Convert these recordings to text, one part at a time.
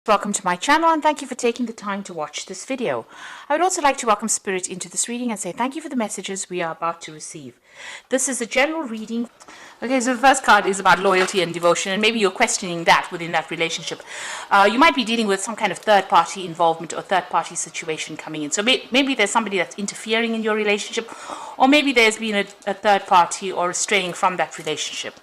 Welcome to my channel and thank you for taking the time to watch this video. I would also like to welcome Spirit into this reading and say thank you for the messages we are about to receive. This is a general reading. Okay, so the first card is about loyalty and devotion, and maybe you're questioning that within that relationship. You might be dealing with some kind of third-party involvement or third-party situation coming in. So maybe there's somebody that's interfering in your relationship, or maybe there's been a third party or straying from that relationship.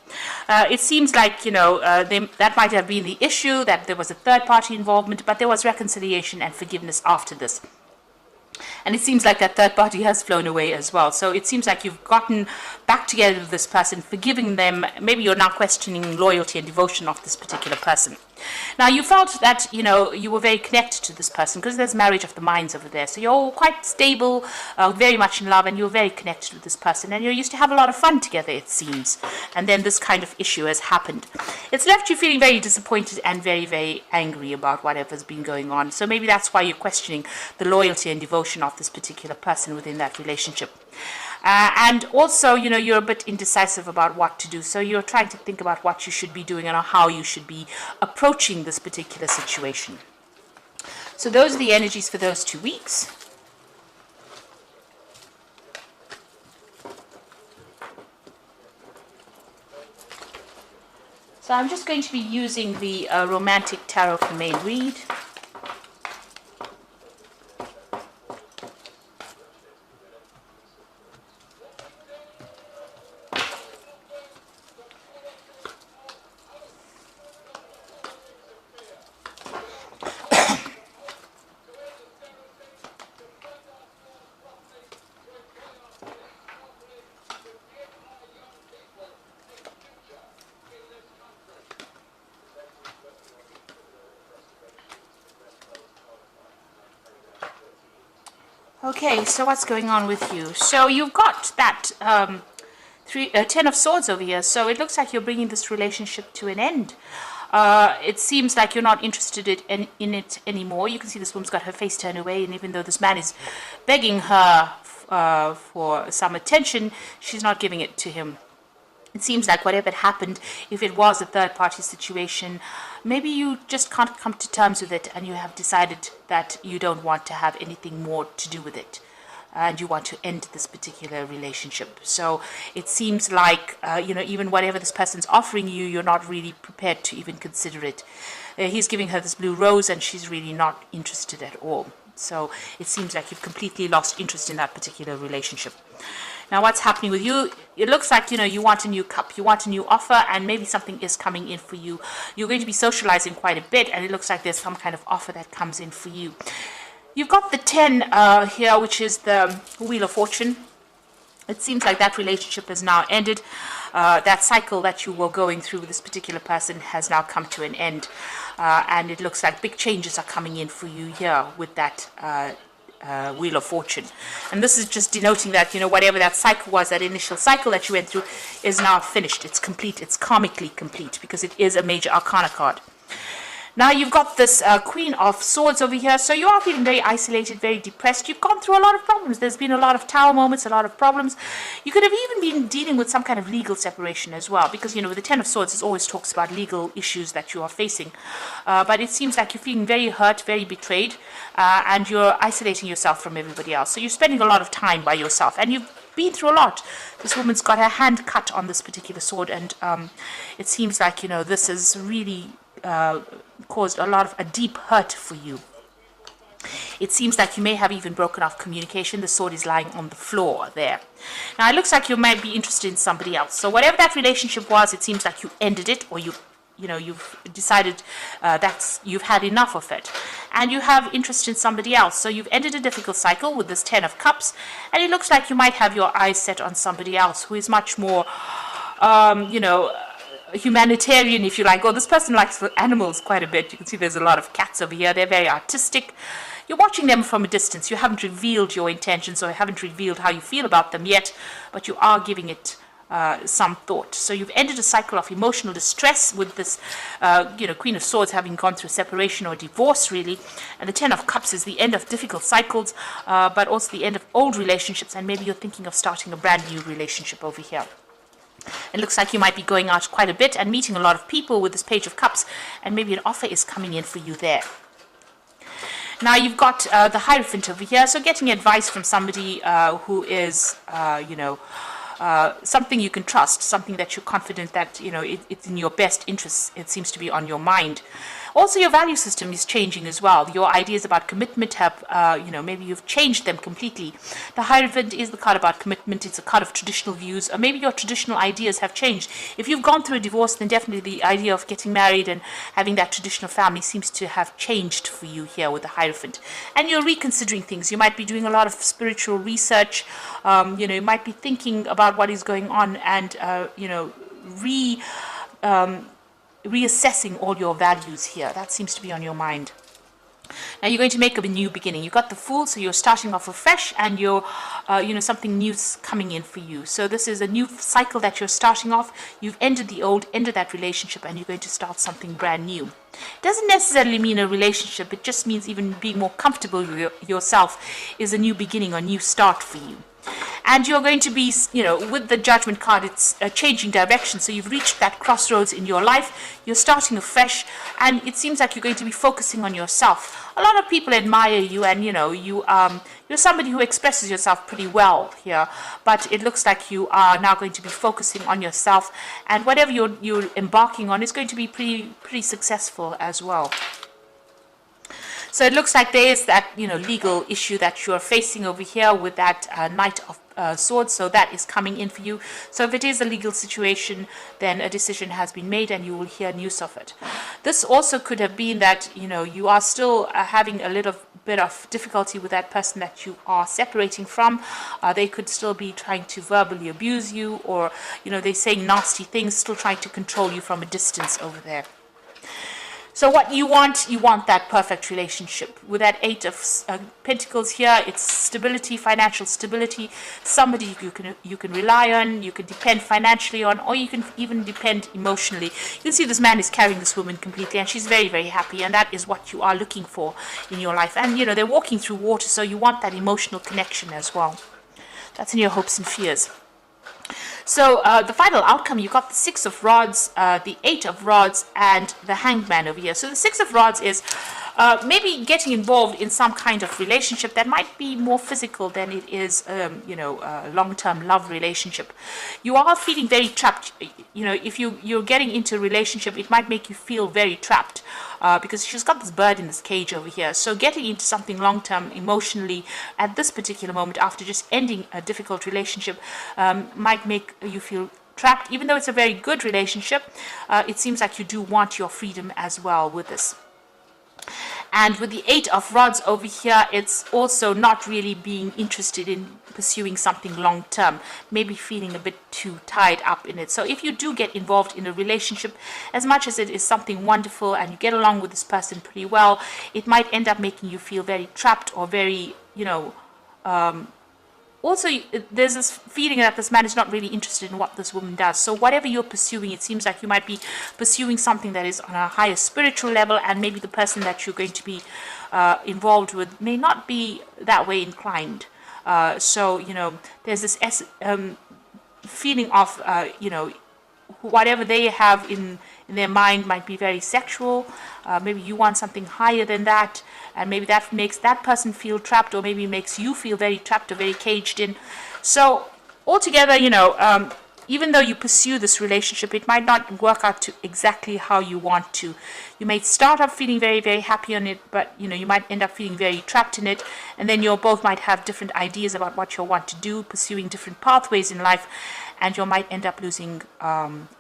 It seems like, that might have been the issue, that there was a third-party involvement, but there was reconciliation and forgiveness after this. And it seems like that third party has flown away as well. So it seems like you've gotten back together with this person, forgiving them. Maybe you're now questioning loyalty and devotion of this particular person. Now, you felt that, you were very connected to this person because there's marriage of the minds over there. So you're all quite stable, very much in love, and you're very connected with this person. And you used to have a lot of fun together, it seems. And then this kind of issue has happened. It's left you feeling very disappointed and very, very angry about whatever's been going on. So maybe that's why you're questioning the loyalty and devotion of this particular person within that relationship. And also, you're a bit indecisive about what to do. So you're trying to think about what you should be doing and how you should be approaching this particular situation. So those are the energies for those 2 weeks. So I'm just going to be using the Romantic Tarot for main read. Okay, so what's going on with you? So you've got that 10 of Swords over here. So it looks like you're bringing this relationship to an end. It seems like you're not interested in it anymore. You can see this woman's got her face turned away, and even though this man is begging her for some attention, she's not giving it to him. It seems like whatever happened, if it was a third-party situation, maybe you just can't come to terms with it and you have decided that you don't want to have anything more to do with it. And you want to end this particular relationship. So it seems like, even whatever this person's offering you, you're not really prepared to even consider it. He's giving her this blue rose and she's really not interested at all. So it seems like you've completely lost interest in that particular relationship. Now, what's happening with you? It looks like, you want a new cup, you want a new offer, and maybe something is coming in for you. You're going to be socializing quite a bit, and it looks like there's some kind of offer that comes in for you. You've got the 10 here, which is the Wheel of Fortune. It seems like that relationship has now ended. That cycle that you were going through with this particular person has now come to an end. And it looks like big changes are coming in for you here with that Wheel of Fortune. And this is just denoting that, whatever that cycle was, that initial cycle that you went through is now finished. It's complete. It's karmically complete because it is a major arcana card. Now you've got this Queen of Swords over here. So you are feeling very isolated, very depressed. You've gone through a lot of problems. There's been a lot of tower moments, a lot of problems. You could have even been dealing with some kind of legal separation as well. Because, with the 10 of Swords, it always talks about legal issues that you are facing. But it seems like you're feeling very hurt, very betrayed. And you're isolating yourself from everybody else. So you're spending a lot of time by yourself. And you've been through a lot. This woman's got her hand cut on this particular sword. And it seems like, this is really caused a deep hurt for you. It seems like you may have even broken off communication. The sword is lying on the floor there. Now it looks like you might be interested in somebody else. So whatever that relationship was, it seems like you ended it, or you've decided that you've had enough of it, and you have interest in somebody else. So you've ended a difficult cycle with this 10 of Cups, and it looks like you might have your eyes set on somebody else who is much more humanitarian, if you like. Oh, this person likes animals quite a bit. You can see there's a lot of cats over here. They're very artistic. You're watching them from a distance. You haven't revealed your intentions or haven't revealed how you feel about them yet, but you are giving it some thought. So you've ended a cycle of emotional distress with this, Queen of Swords having gone through separation or divorce, really. And the 10 of Cups is the end of difficult cycles, but also the end of old relationships. And maybe you're thinking of starting a brand new relationship over here. It looks like you might be going out quite a bit and meeting a lot of people with this Page of Cups, and maybe an offer is coming in for you there. Now you've got the Hierophant over here, so getting advice from somebody who is, something you can trust, something that you're confident that, it's in your best interests. It seems to be on your mind. Also, your value system is changing as well. Your ideas about commitment have, maybe you've changed them completely. The Hierophant is the card about commitment. It's a card of traditional views, or maybe your traditional ideas have changed. If you've gone through a divorce, then definitely the idea of getting married and having that traditional family seems to have changed for you here with the Hierophant. And you're reconsidering things. You might be doing a lot of spiritual research. You might be thinking about what is going on and, reassessing all your values here. That seems to be on your mind. Now you're going to make a new beginning. You've got the Fool, so you're starting off afresh, and you're, something new's coming in for you. So this is a new cycle that you're starting off. You've ended the old, ended that relationship, and you're going to start something brand new. It doesn't necessarily mean a relationship. It just means even being more comfortable with yourself is a new beginning or new start for you. And you're going to be, with the Judgment card, it's a changing direction. So you've reached that crossroads in your life. You're starting afresh, and it seems like you're going to be focusing on yourself. A lot of people admire you, and you're somebody who expresses yourself pretty well here. But it looks like you are now going to be focusing on yourself, and whatever you're embarking on is going to be pretty successful as well. So it looks like there is that, legal issue that you're facing over here with that Knight of Swords. So that is coming in for you. So if it is a legal situation, then a decision has been made and you will hear news of it. This also could have been that, you are still having a little bit of difficulty with that person that you are separating from. They could still be trying to verbally abuse you, or, they're saying nasty things, still trying to control you from a distance over there. So what you want that perfect relationship. With that Eight of Pentacles here, it's stability, financial stability, somebody you can rely on, you can depend financially on, or you can even depend emotionally. You can see this man is carrying this woman completely, and she's very, very happy, and that is what you are looking for in your life. And, they're walking through water, so you want that emotional connection as well. That's in your hopes and fears. So the final outcome, you got the Six of Rods, the Eight of Rods, and the Hanged Man over here. So the Six of Rods is maybe getting involved in some kind of relationship that might be more physical than it is, a long-term love relationship. You are feeling very trapped. If you're getting into a relationship, it might make you feel very trapped because she's got this bird in this cage over here. So getting into something long-term emotionally at this particular moment, after just ending a difficult relationship, might make you feel trapped. Even though it's a very good relationship, it seems like you do want your freedom as well with this. And with the Eight of Rods over here, it's also not really being interested in pursuing something long-term, maybe feeling a bit too tied up in it. So if you do get involved in a relationship, as much as it is something wonderful and you get along with this person pretty well, it might end up making you feel very trapped or very, also, there's this feeling that this man is not really interested in what this woman does. So whatever you're pursuing, it seems like you might be pursuing something that is on a higher spiritual level, and maybe the person that you're going to be involved with may not be that way inclined. So, there's this feeling of, whatever they have in their mind might be very sexual. Maybe you want something higher than that, and maybe that makes that person feel trapped, or maybe makes you feel very trapped or very caged in. So altogether, even though you pursue this relationship, it might not work out to exactly how you want to. You may start up feeling very, very happy on it, but you might end up feeling very trapped in it, and then you both might have different ideas about what you want to do, pursuing different pathways in life, and you might end up losing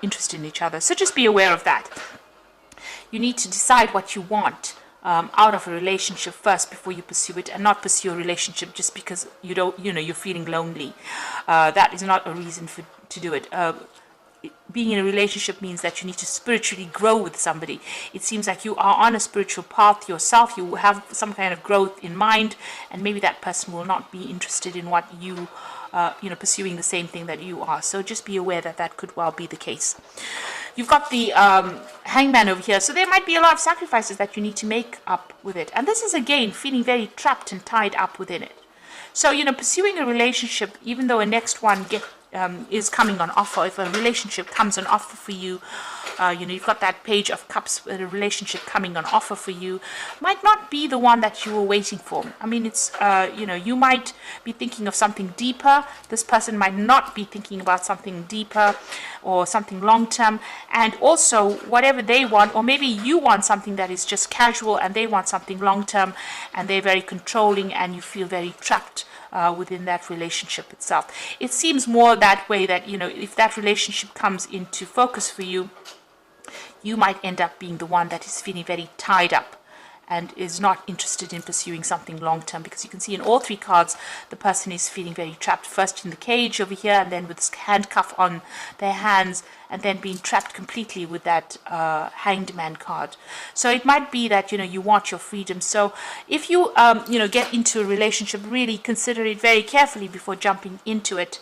interest in each other. So just be aware of that. You need to decide what you want out of a relationship first before you pursue it, and not pursue a relationship just because you're feeling lonely. That is not a reason to do it. Being in a relationship means that you need to spiritually grow with somebody. It seems like you are on a spiritual path yourself. You have some kind of growth in mind, and maybe that person will not be interested in what you pursuing the same thing that you are. So just be aware that that could well be the case. You've got the Hangman over here. So there might be a lot of sacrifices that you need to make up with it. And this is, again, feeling very trapped and tied up within it. So, pursuing a relationship, even though a next one is coming on offer, if a relationship comes on offer for you, you've got that page of cups, a relationship coming on offer for you, might not be the one that you were waiting for. I mean, it's, you might be thinking of something deeper. This person might not be thinking about something deeper or something long-term. And also, whatever they want, or maybe you want something that is just casual and they want something long-term, and they're very controlling and you feel very trapped within that relationship itself. It seems more that way, that, if that relationship comes into focus for you, you might end up being the one that is feeling very tied up and is not interested in pursuing something long-term, because you can see in all three cards the person is feeling very trapped, first in the cage over here, and then with this handcuff on their hands, and then being trapped completely with that hanged man card. So it might be that you want your freedom. So if you get into a relationship, really consider it very carefully before jumping into it,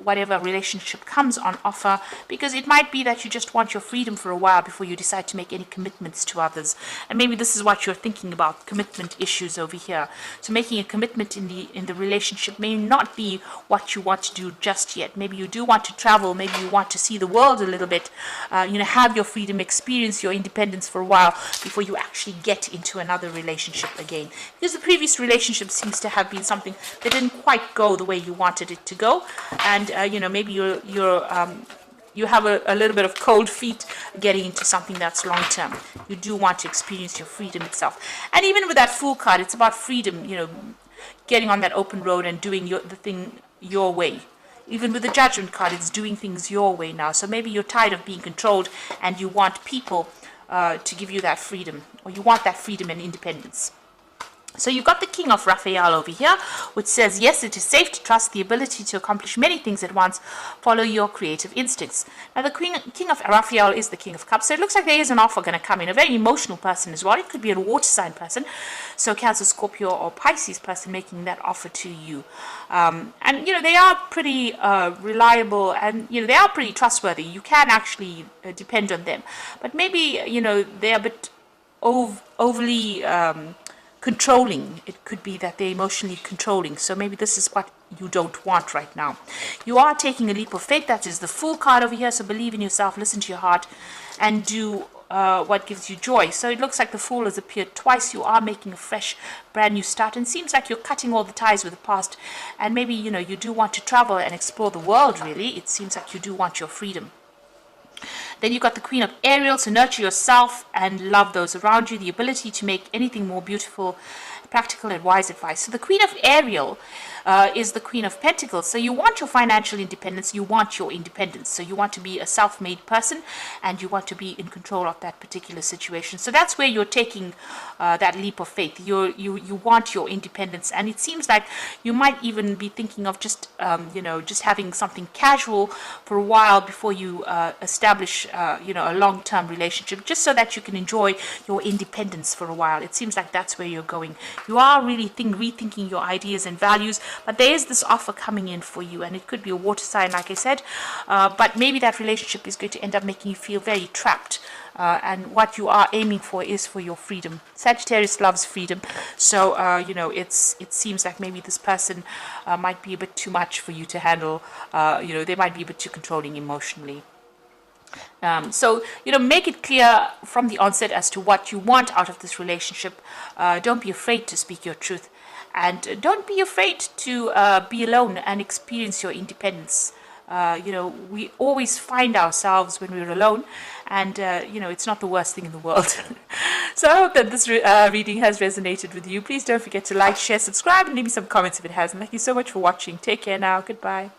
whatever relationship comes on offer, because it might be that you just want your freedom for a while before you decide to make any commitments to others. And maybe this is what you're thinking about, commitment issues over here. So making a commitment in the relationship may not be what you want to do just yet. Maybe you do want to travel, maybe you want to see the world a little bit, have your freedom, experience your independence for a while before you actually get into another relationship again. Because the previous relationship seems to have been something that didn't quite go the way you wanted it to go, and maybe you have a little bit of cold feet getting into something that's long term. You do want to experience your freedom itself. And even with that Fool card, it's about freedom, getting on that open road and doing the thing your way. Even with the Judgment card, it's doing things your way now. So maybe you're tired of being controlled and you want people to give you that freedom, or you want that freedom and independence. So you've got the King of Raphael over here, which says, yes, it is safe to trust the ability to accomplish many things at once. Follow your creative instincts. Now, the King of Raphael is the King of Cups, so it looks like there is an offer going to come in. A very emotional person as well. It could be a water sign person, so Cancer, Scorpio, or Pisces person making that offer to you. And, they are pretty reliable, and, they are pretty trustworthy. You can actually depend on them. But maybe, they're a bit overly controlling. It could be that they're emotionally controlling. So maybe this is what you don't want right now. You are taking a leap of faith. That is the Fool card over here. So believe in yourself, listen to your heart, and do what gives you joy. So it looks like the Fool has appeared twice. You are making a fresh, brand new start, and it seems like you're cutting all the ties with the past. And maybe, you do want to travel and explore the world, really. It seems like you do want your freedom. Then you've got the Queen of Ariel, so nurture yourself and love those around you, the ability to make anything more beautiful, practical and wise advice. So the Queen of Ariel is the Queen of Pentacles. So you want your financial independence, you want your independence. So you want to be a self-made person, and you want to be in control of that particular situation. So that's where you're taking that leap of faith. You want your independence, and it seems like you might even be thinking of just having something casual for a while before you establish a long-term relationship, just so that you can enjoy your independence for a while. It seems like that's where you're going. You are really rethinking your ideas and values, but there is this offer coming in for you, and it could be a water sign, like I said, but maybe that relationship is going to end up making you feel very trapped, and what you are aiming for is for your freedom. Sagittarius loves freedom, so it seems like maybe this person might be a bit too much for you to handle. They might be a bit too controlling emotionally. So make it clear from the onset as to what you want out of this relationship. Don't be afraid to speak your truth, and don't be afraid to be alone and experience your independence. We always find ourselves when we're alone, and it's not the worst thing in the world. So I hope that this reading has resonated with you. Please don't forget to like, share, subscribe, and leave me some comments if it hasn't. Thank you so much for watching. Take care now. Goodbye.